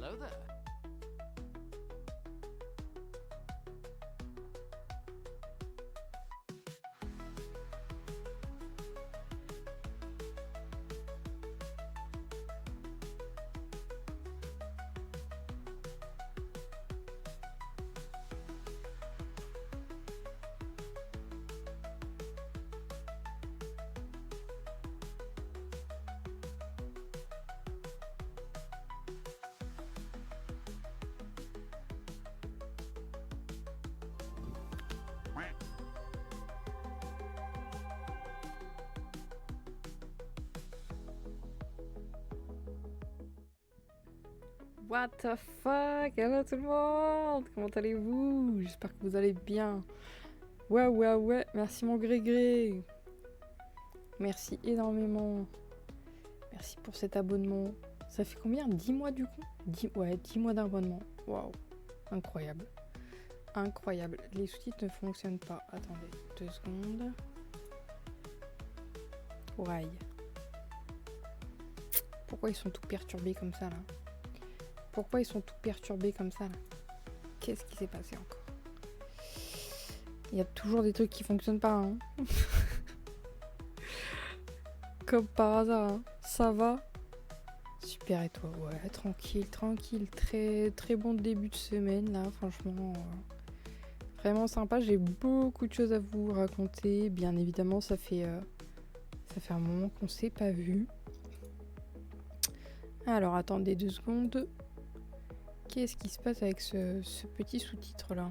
Hello there. What the fuck? Hello tout le monde! Comment allez-vous? J'espère que vous allez bien. Ouais, merci mon Grégré. Merci énormément. Merci pour cet abonnement. Ça fait combien? 10 mois du coup? 10 mois d'abonnement. Waouh, incroyable. Incroyable. Les sous-titres ne fonctionnent pas. Attendez, 2 secondes. Ouais. Pourquoi ils sont tout perturbés comme ça là? Pourquoi ils sont tout perturbés comme ça là? Qu'est-ce qui s'est passé encore? Il y a toujours des trucs qui fonctionnent pas, hein. Comme par hasard, hein. Ça va? Super, et toi? Ouais, tranquille. Très, très bon début de semaine, là, franchement. Vraiment sympa. J'ai beaucoup de choses à vous raconter. Bien évidemment, ça fait un moment qu'on s'est pas vu. Alors, attendez 2 secondes. Qu'est-ce qui se passe avec ce petit sous-titre-là?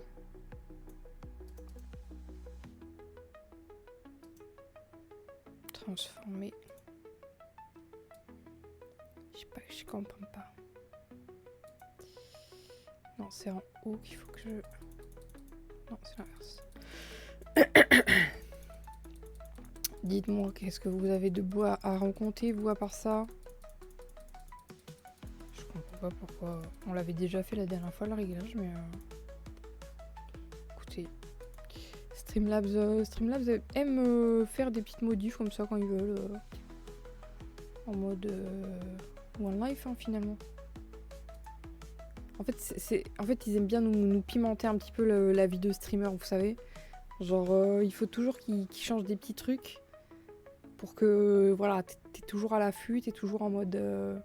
Transformer. Je sais pas, je comprends pas. Non, c'est en haut qu'il faut que je... Non, c'est l'inverse. Dites-moi, qu'est-ce que vous avez de beau à raconter, vous, à part ça? Je comprends pas pourquoi... On l'avait déjà fait la dernière fois, le réglage, mais... Écoutez... Streamlabs aime faire des petites modifs comme ça quand ils veulent. En mode... One Life, hein, finalement. En fait, ils aiment bien nous pimenter un petit peu la vie de streamer, vous savez. Genre, il faut toujours qu'ils changent des petits trucs pour que, voilà, t'es toujours à l'affût, t'es toujours en mode...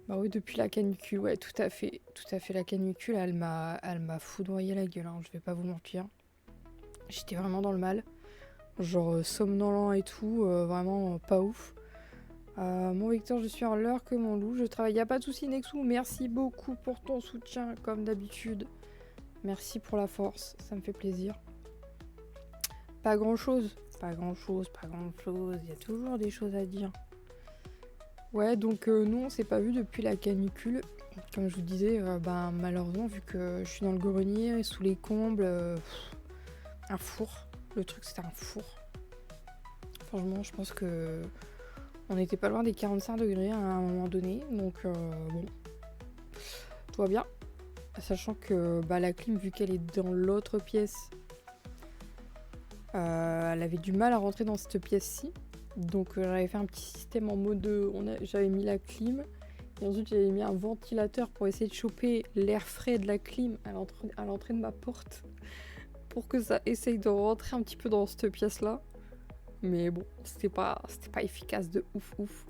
Bah oui, depuis la canicule, ouais, tout à fait, la canicule, elle m'a foudroyé la gueule, hein, je vais pas vous mentir. J'étais vraiment dans le mal, genre somnolent et tout, vraiment pas ouf. Mon Victor, je suis en l'heure que mon loup, je travaille, y a pas de souci Nexou, merci beaucoup pour ton soutien, comme d'habitude. Merci pour la force, ça me fait plaisir. Pas grand chose, il y a toujours des choses à dire. Ouais, donc nous on s'est pas vu depuis la canicule. Comme je vous disais, malheureusement, vu que je suis dans le grenier, sous les combles, un four. Le truc c'était un four. Franchement, je pense que on n'était pas loin des 45 degrés à un moment donné, donc bon, tout va bien. Sachant que la clim, vu qu'elle est dans l'autre pièce, elle avait du mal à rentrer dans cette pièce-ci. Donc j'avais fait un petit système en mode... j'avais mis la clim, et ensuite j'avais mis un ventilateur pour essayer de choper l'air frais de la clim à l'entrée de ma porte, pour que ça essaye de rentrer un petit peu dans cette pièce-là. Mais bon, c'était pas efficace de ouf.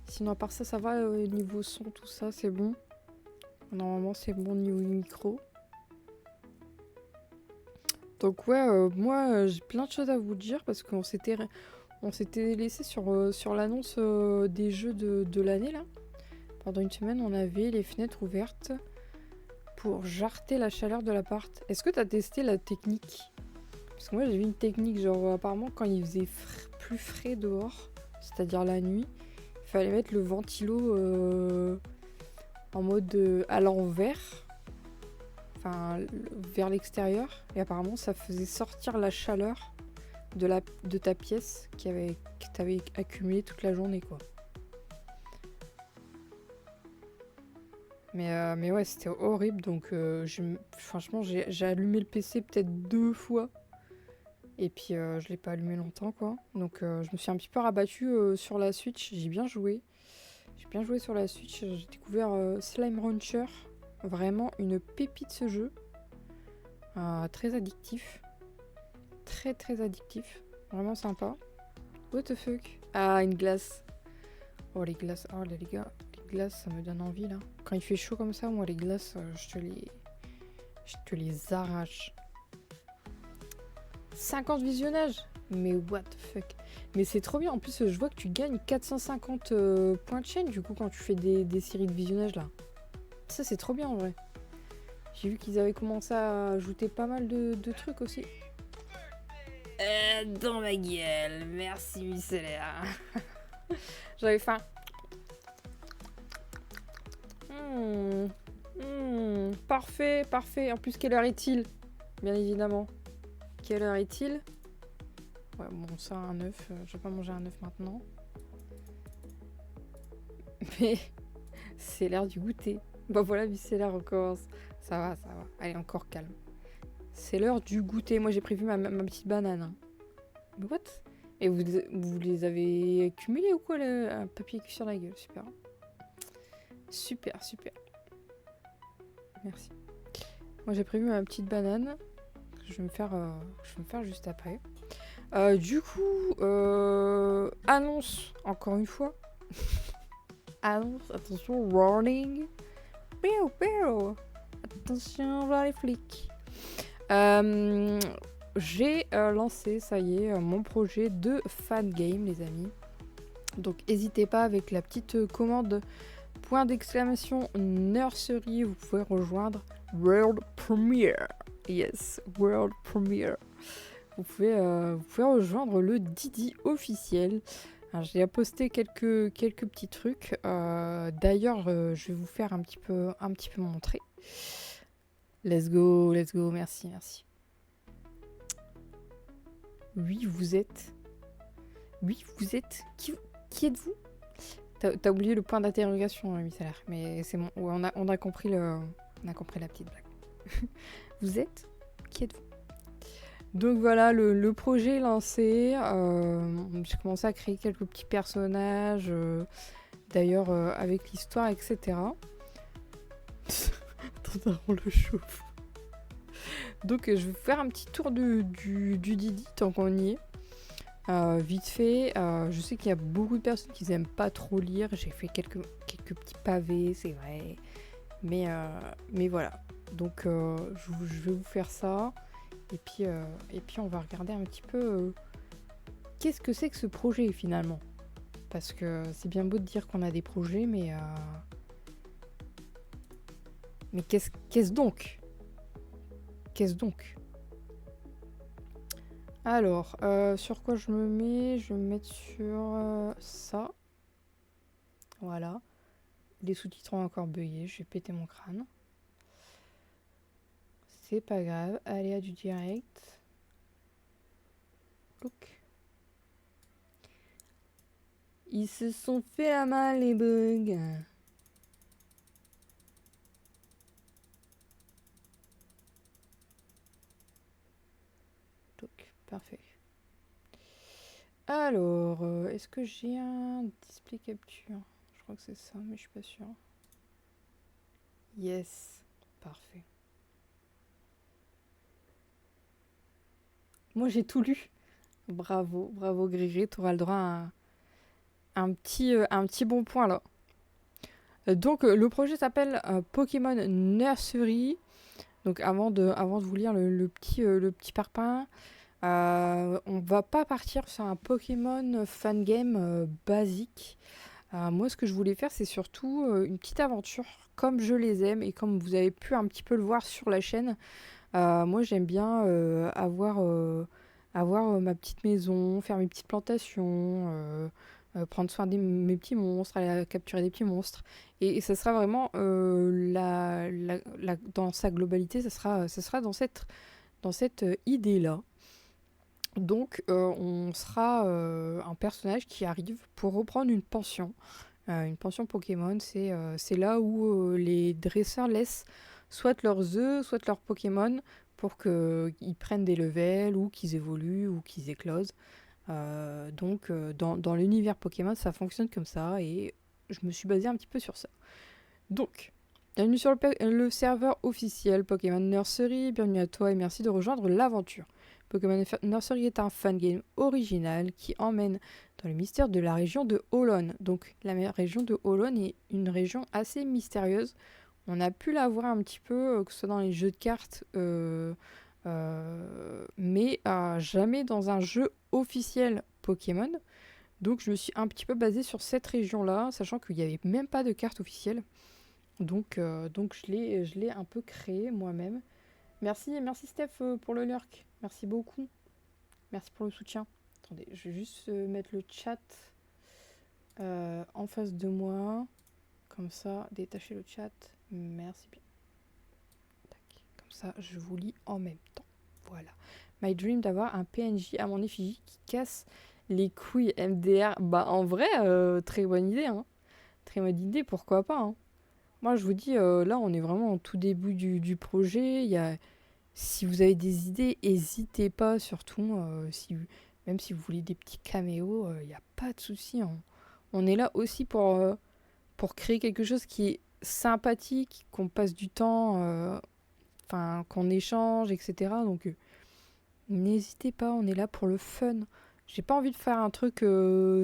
Sinon à part ça, ça va, niveau son, tout ça, c'est bon. Normalement c'est bon niveau micro. Donc ouais, moi j'ai plein de choses à vous dire parce qu'on s'était laissé sur l'annonce des jeux de l'année là. Pendant une semaine, on avait les fenêtres ouvertes pour jarter la chaleur de l'appart. Est-ce que t'as testé la technique? Parce que moi j'ai vu une technique, genre apparemment quand il faisait plus frais dehors, c'est-à-dire la nuit, il fallait mettre le ventilo en mode à l'envers, enfin vers l'extérieur, et apparemment ça faisait sortir la chaleur de ta pièce que t'avais accumulée toute la journée, quoi. Mais ouais, c'était horrible, donc franchement j'ai allumé le PC peut-être 2 fois. Et puis je l'ai pas allumé longtemps, quoi. Donc je me suis un petit peu rabattue sur la Switch, j'ai bien joué. J'ai bien joué sur la Switch. J'ai découvert Slime Rancher. Vraiment une pépite ce jeu. Très addictif. Très très addictif. Vraiment sympa. What the fuck? Ah, une glace. Oh, les glaces. Oh, les gars. Les glaces, ça me donne envie, là. Quand il fait chaud comme ça, moi, les glaces, je te les arrache. 50 visionnages. Mais what the fuck? Mais c'est trop bien. En plus, je vois que tu gagnes 450 points de chaîne, du coup, quand tu fais des séries de visionnage, là. Ça, c'est trop bien, en vrai. J'ai vu qu'ils avaient commencé à ajouter pas mal de trucs aussi. Dans ma gueule. Merci, micellaire. J'avais faim. Parfait, parfait. En plus, quelle heure est-il? Bien évidemment. Quelle heure est-il? Ouais, bon, ça, un œuf. Je vais pas manger un œuf maintenant. Mais c'est l'heure du goûter. Bah voilà, micellaire recommence. Ça va, ça va. Allez, encore calme. C'est l'heure du goûter. Moi, j'ai prévu ma petite banane. Hein. Mais what? Et vous les avez cumulés ou quoi, un papier cul sur la gueule? Super. Super, super. Merci. Moi, j'ai prévu ma petite banane. Je vais me faire juste après. Du coup, annonce, encore une fois. Annonce, attention, warning. Péo, péo. Attention, voir les flics. J'ai lancé, ça y est, mon projet de fan game, les amis. Donc, n'hésitez pas avec la petite commande point d'exclamation nursery, vous pouvez rejoindre World Premiere. Yes, World Premiere. Vous pouvez rejoindre le Didi officiel. J'ai posté quelques petits trucs. D'ailleurs, je vais vous faire un petit peu montrer. Let's go, merci, merci. Oui, vous êtes. Qui êtes-vous? T'as oublié le point d'interrogation, micellaire. Mais c'est bon, ouais, on a compris la petite blague. Vous êtes? Qui êtes-vous? Donc voilà, le projet est lancé. J'ai commencé à créer quelques petits personnages. D'ailleurs, avec l'histoire, etc. Attends, on le chauffe. Donc je vais faire un petit tour du Didi tant qu'on y est. Vite fait, je sais qu'il y a beaucoup de personnes qui n'aiment pas trop lire. J'ai fait quelques petits pavés, c'est vrai. Mais voilà. Donc je vais vous faire ça. Et puis on va regarder un petit peu qu'est-ce que c'est que ce projet finalement. Parce que c'est bien beau de dire qu'on a des projets, mais qu'est-ce donc? Qu'est-ce donc? Alors, sur quoi je me mets? Je vais me mettre sur ça. Voilà. Les sous-titres ont encore bugué, je vais péter mon crâne. C'est pas grave, allez à du direct. Look. Ils se sont fait la main les bugs. Donc, parfait. Alors, est-ce que j'ai un display capture? Je crois que c'est ça, mais je suis pas sûre. Yes, parfait. Moi j'ai tout lu. Bravo, bravo Grégory, tu auras le droit à un petit bon point là. Donc le projet s'appelle Pokémon Nursery. Donc avant de vous lire le petit parpaing, on va pas partir sur un Pokémon fan game basique. Moi ce que je voulais faire c'est surtout une petite aventure comme je les aime et comme vous avez pu un petit peu le voir sur la chaîne. Moi j'aime bien avoir ma petite maison, faire mes petites plantations, prendre soin de mes petits monstres, aller capturer des petits monstres. Et ça sera vraiment, dans sa globalité, ça sera dans cette idée-là. Donc on sera un personnage qui arrive pour reprendre une pension. Une pension Pokémon, c'est là où les dresseurs laissent soit leurs œufs, soit leurs Pokémon pour qu'ils prennent des levels ou qu'ils évoluent ou qu'ils éclosent. Donc dans l'univers Pokémon, ça fonctionne comme ça et je me suis basée un petit peu sur ça. Donc, bienvenue sur le serveur officiel Pokémon Nursery, bienvenue à toi et merci de rejoindre l'aventure. Pokémon Nursery est un fan game original qui emmène dans le mystère de la région de Hollon. Donc la région de Hollon est une région assez mystérieuse. On a pu la voir un petit peu, que ce soit dans les jeux de cartes, mais jamais dans un jeu officiel Pokémon. Donc je me suis un petit peu basée sur cette région-là, sachant qu'il n'y avait même pas de carte officielle. Donc je l'ai un peu créé moi-même. Merci Steph pour le lurk. Merci beaucoup. Merci pour le soutien. Attendez, je vais juste mettre le chat en face de moi. Comme ça, détacher le chat. Merci bien. Tac. Comme ça, je vous lis en même temps. Voilà. My dream d'avoir un PNJ à mon effigie qui casse les couilles MDR. Bah en vrai, très bonne idée. Hein. Très bonne idée, pourquoi pas. Hein. Moi, je vous dis, là, on est vraiment au tout début du projet. Si vous avez des idées, n'hésitez pas, surtout, même si vous voulez des petits caméos, il n'y a pas de souci. Hein. On est là aussi pour créer quelque chose qui est sympathique, qu'on passe du temps, qu'on échange, etc. Donc, n'hésitez pas, on est là pour le fun. J'ai pas envie de faire un truc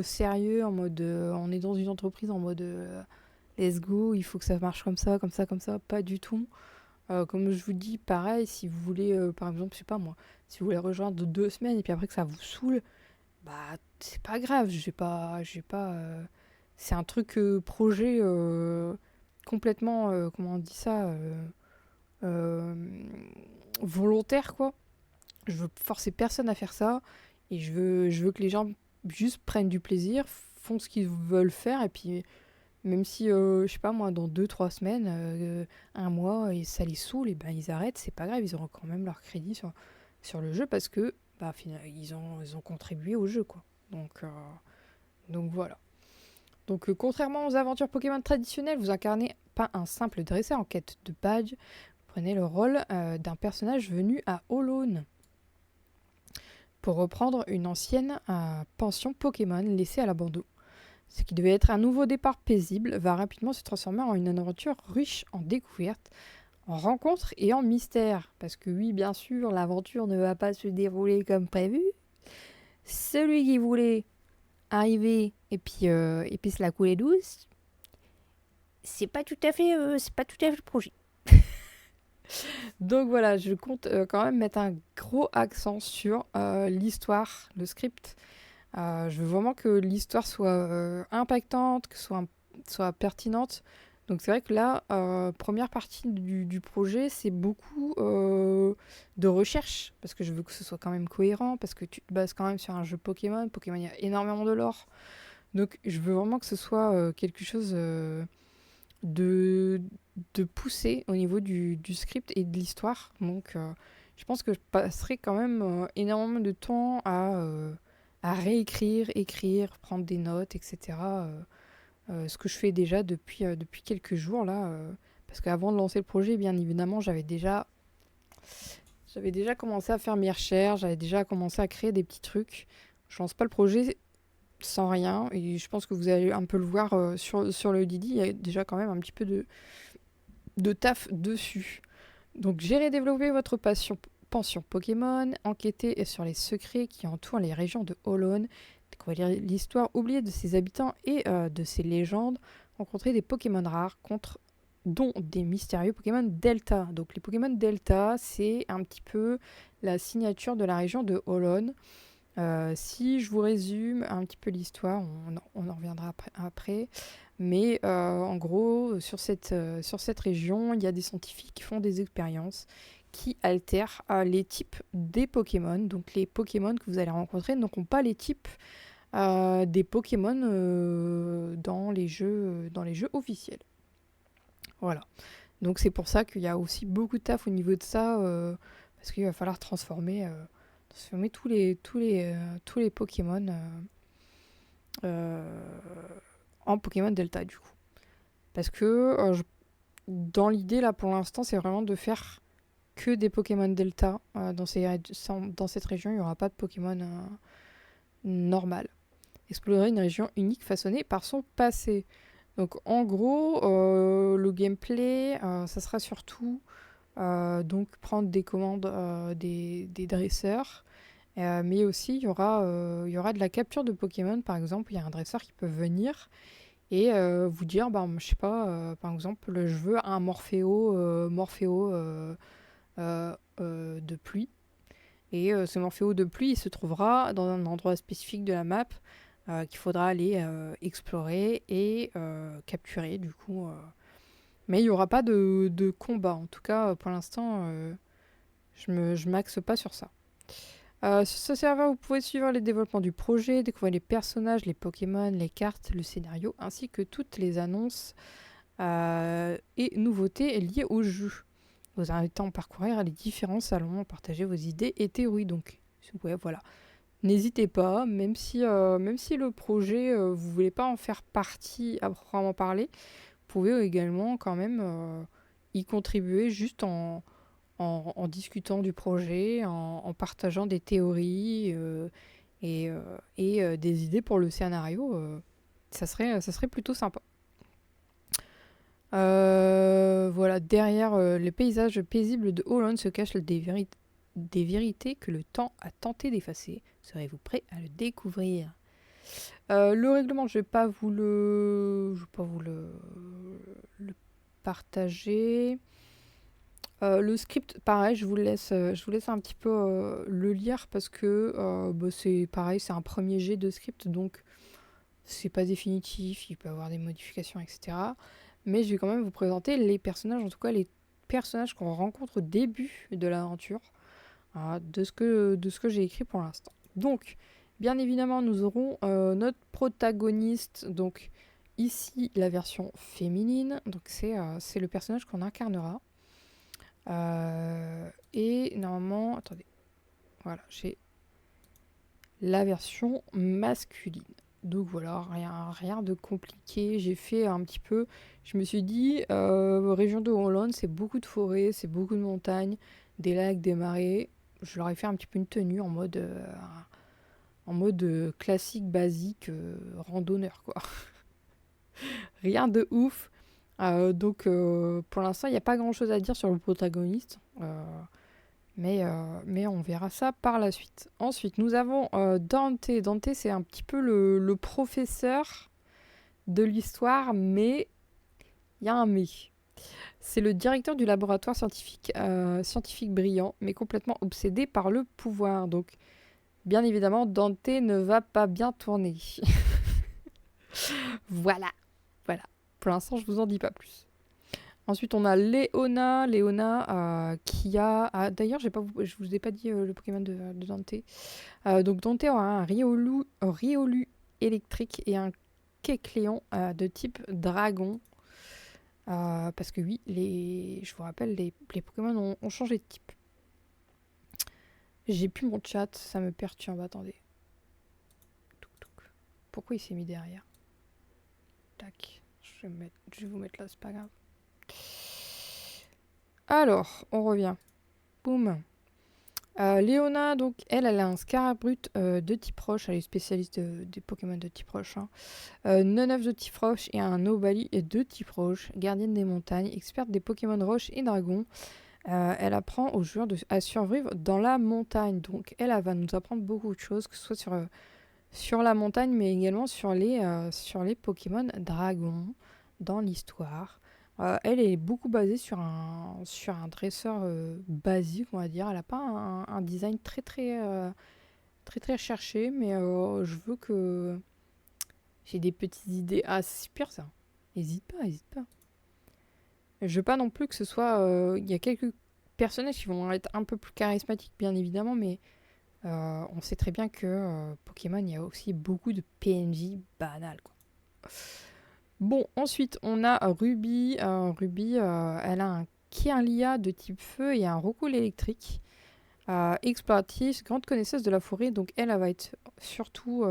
sérieux, en mode, on est dans une entreprise en mode... let's go, il faut que ça marche comme ça, comme ça, comme ça. Pas du tout. Comme je vous dis, pareil, si vous voulez, par exemple, je sais pas moi, si vous voulez rejoindre 2 semaines et puis après que ça vous saoule, bah c'est pas grave, j'ai pas, c'est un truc projet complètement, comment on dit ça, euh, volontaire quoi. Je veux forcer personne à faire ça et je veux que les gens juste prennent du plaisir, font ce qu'ils veulent faire et puis même si, je sais pas moi, dans 2-3 semaines, un mois, et ça les saoule, et ben ils arrêtent, c'est pas grave, ils auront quand même leur crédit sur le jeu parce que bah, finalement, ils ont contribué au jeu, quoi. Donc voilà. Donc contrairement aux aventures Pokémon traditionnelles, vous incarnez pas un simple dresseur en quête de badge, vous prenez le rôle d'un personnage venu à Hollon pour reprendre une ancienne pension Pokémon laissée à l'abandon. Ce qui devait être un nouveau départ paisible va rapidement se transformer en une aventure riche en découvertes, en rencontres et en mystères. Parce que oui, bien sûr, l'aventure ne va pas se dérouler comme prévu. Celui qui voulait arriver et puis se la couler douce, c'est pas tout à fait le projet. Donc voilà, je compte quand même mettre un gros accent sur l'histoire, le script. Je veux vraiment que l'histoire soit impactante, que soit pertinente. Donc c'est vrai que là, première partie du projet, c'est beaucoup de recherche, parce que je veux que ce soit quand même cohérent, parce que tu te bases quand même sur un jeu Pokémon. Pokémon, il y a énormément de lore. Donc je veux vraiment que ce soit quelque chose de, de poussé au niveau du script et de l'histoire. Donc je pense que je passerai quand même énormément de temps à réécrire, écrire, prendre des notes, etc. Ce que je fais déjà depuis quelques jours là. Parce qu'avant de lancer le projet, bien évidemment, j'avais déjà commencé à faire mes recherches, j'avais déjà commencé à créer des petits trucs. Je lance pas le projet sans rien et je pense que vous allez un peu le voir sur le Didi, il y a déjà quand même un petit peu de taf dessus. Donc gérer, développer votre pension Pokémon, enquêter sur les secrets qui entourent les régions de Hollon, découvrir l'histoire oubliée de ses habitants et de ses légendes, rencontrer des Pokémon rares dont des mystérieux Pokémon Delta. Donc les Pokémon Delta, c'est un petit peu la signature de la région de Hollon. Si je vous résume un petit peu l'histoire, on en reviendra après. Mais en gros, sur cette région, il y a des scientifiques qui font des expériences qui altèrent les types des Pokémon. Donc les Pokémon que vous allez rencontrer n'auront pas les types des Pokémon dans les jeux officiels. Voilà. Donc c'est pour ça qu'il y a aussi beaucoup de taf au niveau de ça, parce qu'il va falloir transformer tous les Pokémon en Pokémon Delta du coup. Parce que dans l'idée là pour l'instant c'est vraiment de faire que des Pokémon Delta dans cette région. Il n'y aura pas de Pokémon normal. Explorer une région unique façonnée par son passé. Donc en gros, le gameplay, ça sera surtout donc prendre des commandes des dresseurs. Mais aussi, il y aura de la capture de Pokémon. Par exemple, il y a un dresseur qui peut venir et vous dire, bah, je sais pas, par exemple, je veux un Morphéo de pluie. Et ce Morphéo de pluie, il se trouvera dans un endroit spécifique de la map qu'il faudra aller explorer et capturer, du coup. Mais il n'y aura pas de combat. En tout cas, pour l'instant, je m'axe pas sur ça. Sur ce serveur, vous pouvez suivre les développements du projet, découvrir les personnages, les Pokémon, les cartes, le scénario, ainsi que toutes les annonces et nouveautés liées au jeu. Vous invitez à parcourir les différents salons, partager vos idées et théories. Donc, ouais, voilà. N'hésitez pas, même si le projet, vous voulez pas en faire partie à proprement parler, vous pouvez également quand même y contribuer juste en discutant du projet, en partageant des théories et des idées pour le scénario. Ça serait plutôt sympa. Voilà, derrière les paysages paisibles de Hollande se cachent des vérités que le temps a tenté d'effacer. Serez-vous prêt à le découvrir? Le règlement, je vais pas vous le partager. Le script, pareil, je vous laisse un petit peu le lire parce que c'est pareil, c'est un premier jet de script, donc c'est pas définitif, il peut y avoir des modifications, etc. Mais je vais quand même vous présenter les personnages, en tout cas les personnages qu'on rencontre au début de l'aventure, de ce que j'ai écrit pour l'instant. Donc, bien évidemment, nous aurons notre protagoniste, donc ici la version féminine, donc c'est le personnage qu'on incarnera. Et normalement, attendez, voilà, j'ai la version masculine. Donc voilà, rien de compliqué. J'ai fait un petit peu, je me suis dit, région de Hollande, c'est beaucoup de forêts, c'est beaucoup de montagnes, des lacs, des marais. Je leur ai fait un petit peu une tenue en mode classique, basique, randonneur, quoi. Rien de ouf. Donc pour l'instant, il n'y a pas grand-chose à dire sur le protagoniste. Mais on verra ça par la suite. Ensuite, nous avons Dante. Dante, c'est un petit peu le professeur de l'histoire, mais il y a un mais. C'est le directeur du laboratoire scientifique brillant, mais complètement obsédé par le pouvoir. Donc, bien évidemment, Dante ne va pas bien tourner. Voilà. Pour l'instant, je vous en dis pas plus. Ensuite, on a Léona. Léona qui a... d'ailleurs, je vous ai pas dit le Pokémon de Dante. Donc Dante aura un Riolu électrique et un Kecleon de type dragon. Parce que oui, je vous rappelle, les Pokémon ont changé de type. J'ai plus mon chat, ça me perturbe. Attendez. Pourquoi il s'est mis derrière? Tac. Je vais vous mettre là, c'est pas grave. Alors, on revient. Boum. Léona, donc, elle a un Scarabrutte de type roche. Elle est spécialiste des Pokémon de type roche. Neneuf de type roche et un Nobali de type roche. Gardienne des montagnes, experte des Pokémon roche et dragon. Elle apprend aux joueurs à survivre dans la montagne. Donc, elle va nous apprendre beaucoup de choses, que ce soit sur la montagne, mais également sur les Pokémon dragons dans l'histoire. Elle est beaucoup basée sur un dresseur basique, on va dire. Elle n'a pas un design très très cherché, mais je veux que j'ai des petites idées. Ah, c'est super ça. N'hésite pas. Je veux pas non plus que ce soit... Il y a quelques personnages qui vont être un peu plus charismatiques, bien évidemment, mais on sait très bien que Pokémon, il y a aussi beaucoup de PNJ banal, quoi. Bon, ensuite, on a Ruby. Ruby, elle a un Kirlia de type feu et un Rocool électrique. Exploratrice, grande connaisseuse de la forêt. Donc, elle va être surtout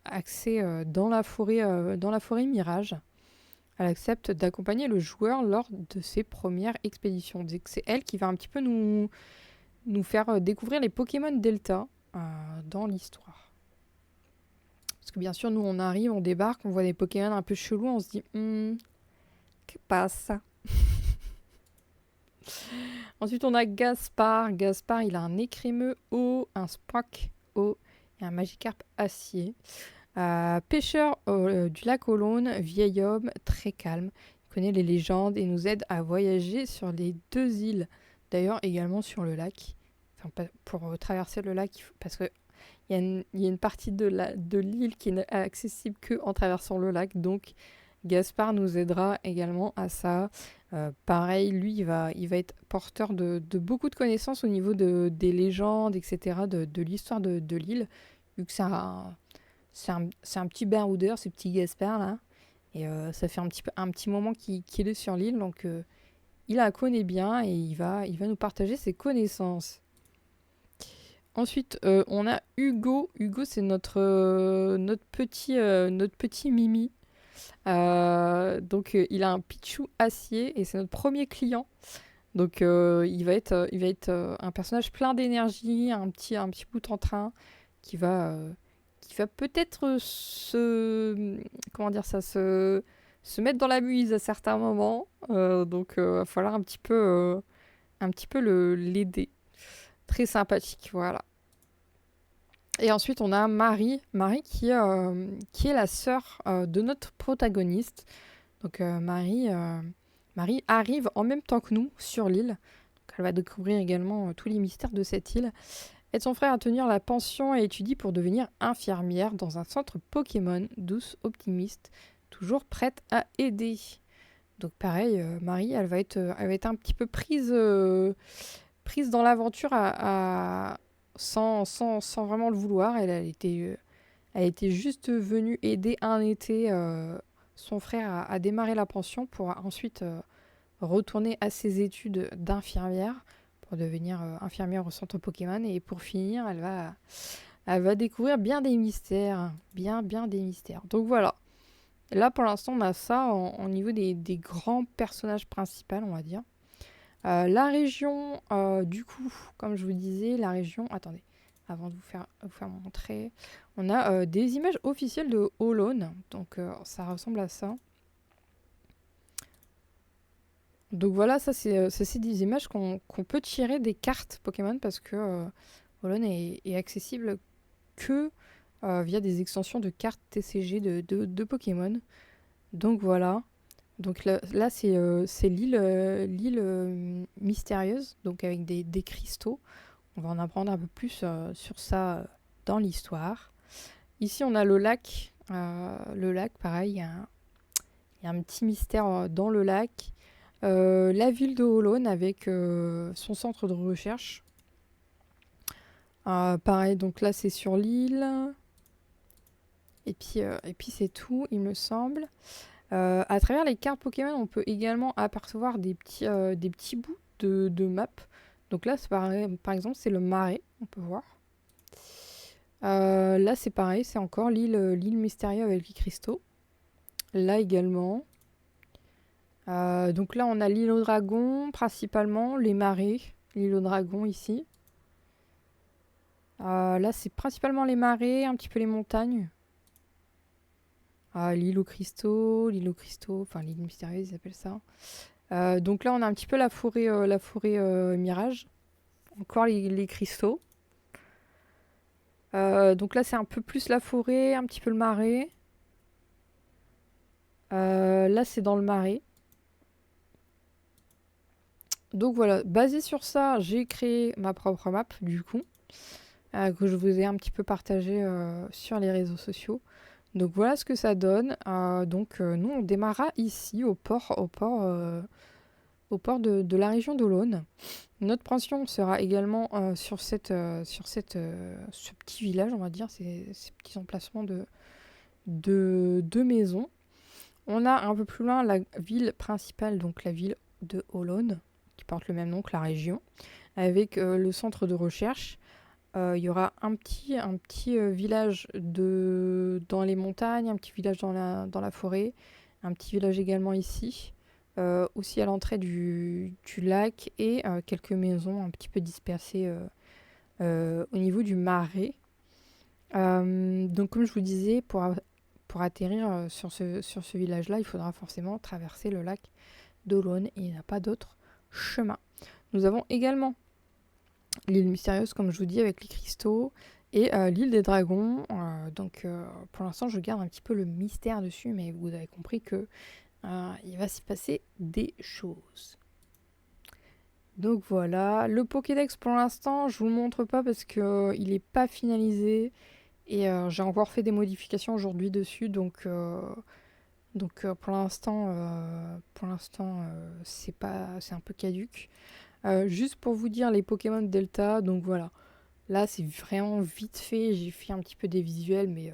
axée dans la forêt Mirage. Elle accepte d'accompagner le joueur lors de ses premières expéditions. C'est elle qui va un petit peu nous faire découvrir les Pokémon Delta dans l'histoire. Parce que bien sûr, nous, on arrive, on débarque, on voit des Pokémon un peu chelous, on se dit, que passe. Ensuite, on a Gaspard. Gaspard, il a un écrémeux haut, un Sprock haut et un Magikarp acier. Pêcheur du lac Olone, vieil homme, très calme. Il connaît les légendes et nous aide à voyager sur les 2 îles. D'ailleurs, également sur le lac. Enfin, pour traverser le lac, parce que il y a une partie de l'île qui n'est accessible qu'en traversant le lac. Donc, Gaspard nous aidera également à ça. Pareil, lui, il va être porteur de beaucoup de connaissances au niveau des légendes, etc., de l'histoire de l'île, vu que c'est un petit baroudeur, ce petit Gaspard là. Et ça fait un petit moment qu'il est sur l'île, donc il la connaît bien et il va nous partager ses connaissances. Ensuite, on a Hugo. Hugo, c'est notre petit Mimi. Donc, il a un Pichou acier et c'est notre premier client. Donc, il va être un personnage plein d'énergie, un petit bout en train qui va peut-être comment dire ça, se mettre dans la muse à certains moments. Donc, il va falloir un petit peu l'aider. Très sympathique, voilà. Et ensuite, on a Marie. Marie qui est la sœur de notre protagoniste. Donc, Marie arrive en même temps que nous sur l'île. Donc, elle va découvrir également tous les mystères de cette île. Aide son frère à tenir la pension et étudie pour devenir infirmière dans un centre Pokémon, douce, optimiste, toujours prête à aider. Donc pareil, Marie, elle va être un petit peu prise dans l'aventure sans vraiment le vouloir. Elle était juste venue aider un été son frère à démarrer la pension pour ensuite retourner à ses études d'infirmière pour devenir infirmière au centre Pokémon. Et pour finir, elle va découvrir bien des mystères. Bien des mystères. Donc voilà. Là, pour l'instant, on a ça au niveau des grands personnages principaux, on va dire. La région, du coup, comme je vous disais, la région... Attendez, avant de vous faire montrer. On a des images officielles de Olone. Donc, ça ressemble à ça. Donc voilà, ça c'est des images qu'on peut tirer des cartes Pokémon parce que Olone est accessible que via des extensions de cartes TCG de Pokémon. Donc voilà. Donc là c'est l'île mystérieuse, donc avec des cristaux. On va en apprendre un peu plus sur ça dans l'histoire. Ici on a le lac. Le lac, pareil, il y a un petit mystère dans le lac. La ville de Olone avec son centre de recherche. Pareil, donc là c'est sur l'île. Et puis c'est tout, il me semble. À travers les cartes Pokémon, on peut également apercevoir des petits bouts de map. Donc là, par exemple, c'est le marais, on peut voir. Là, c'est pareil, c'est encore l'île mystérieuse avec les cristaux. Là également. Donc là, on a l'île aux dragons, principalement, les marais. L'île aux dragons ici. Là, c'est principalement les marais, un petit peu les montagnes. L'île aux cristaux, enfin l'île mystérieuse, ils appellent ça. Donc là, on a un petit peu la forêt mirage. Encore les cristaux. Donc là, c'est un peu plus la forêt, un petit peu le marais. Là, c'est dans le marais. Donc voilà, basé sur ça, j'ai créé ma propre map, du coup, que je vous ai un petit peu partagé sur les réseaux sociaux. Donc voilà ce que ça donne. Nous, on démarrera ici, au port de la région d'Olone. Notre pension sera également sur ce petit village, on va dire, ces petits emplacements de maisons. On a un peu plus loin la ville principale, donc la ville de Olone, qui porte le même nom que la région, avec le centre de recherche. Il y aura un petit village dans les montagnes, un petit village dans la forêt, un petit village également ici, aussi à l'entrée du lac et quelques maisons un petit peu dispersées au niveau du marais. Donc comme je vous disais, pour atterrir sur ce village-là, il faudra forcément traverser le lac d'Olone et il n'y a pas d'autre chemin. Nous avons également l'île mystérieuse, comme je vous dis, avec les cristaux et l'île des dragons. Donc pour l'instant, je garde un petit peu le mystère dessus, mais vous avez compris que il va s'y passer des choses. Donc voilà, le Pokédex pour l'instant, je vous le montre pas parce que il est pas finalisé et j'ai encore fait des modifications aujourd'hui dessus, donc pour l'instant, c'est un peu caduque. Juste pour vous dire les Pokémon Delta, donc voilà. Là, c'est vraiment vite fait. J'ai fait un petit peu des visuels, mais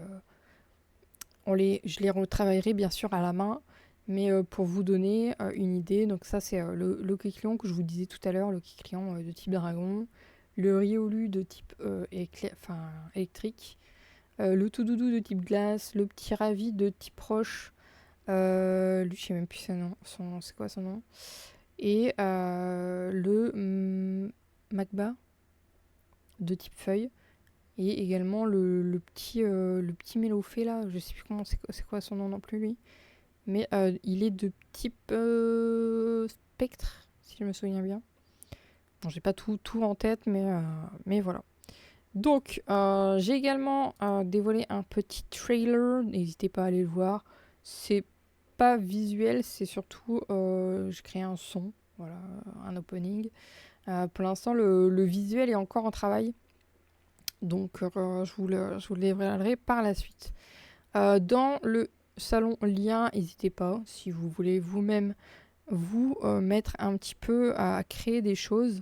je les retravaillerai bien sûr à la main. Mais pour vous donner une idée, donc ça c'est le Kecleon que je vous disais tout à l'heure, le Kecleon de type dragon, le Riolu de type électrique, le Toudoudou de type glace, le petit Ravi de type roche, lui je sais même plus c'est quoi son nom, et le Magba de type feuille. Et également le petit Mélofée là, je sais plus c'est quoi son nom non plus lui. Mais il est de type spectre, si je me souviens bien. Bon, j'ai pas tout en tête, mais voilà. Donc, j'ai également dévoilé un petit trailer, n'hésitez pas à aller le voir. C'est pas visuel, c'est surtout, je crée un son, voilà, un opening. Pour l'instant, le visuel est encore en travail. Donc, je vous le dévoilerai par la suite. Dans le salon lien, n'hésitez pas, si vous voulez vous-même vous mettre un petit peu à créer des choses.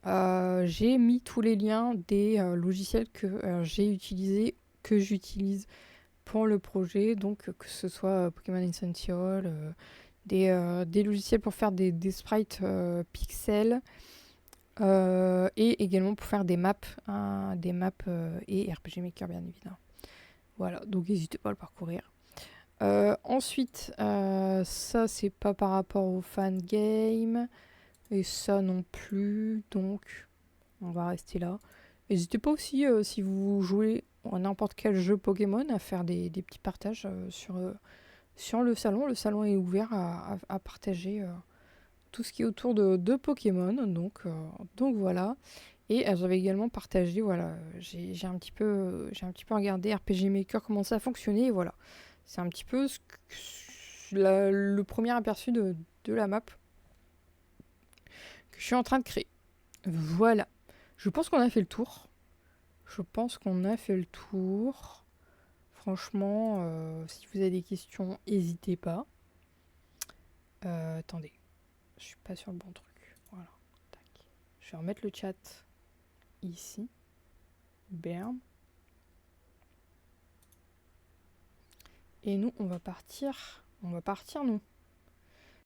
J'ai mis tous les liens des logiciels que j'utilise pour le projet, donc que ce soit Pokémon Essential, des logiciels pour faire des sprites pixels, et également pour faire des maps et RPG Maker bien évidemment. Voilà, donc n'hésitez pas à le parcourir. Ensuite, ça c'est pas par rapport au fan game, et ça non plus, donc on va rester là. N'hésitez pas aussi, si vous jouez à n'importe quel jeu Pokémon, à faire des petits partages sur le salon. Le salon est ouvert à partager tout ce qui est autour de Pokémon, donc voilà. Et j'avais également partagé, voilà, j'ai un petit peu regardé RPG Maker, comment ça fonctionnait, et voilà. C'est un petit peu le premier aperçu de la map que je suis en train de créer. Voilà. Je pense qu'on a fait le tour. Franchement, si vous avez des questions, n'hésitez pas. Attendez, je suis pas sur le bon truc. Voilà. Tac. Je vais remettre le chat ici. Bam. Et nous, on va partir, nous.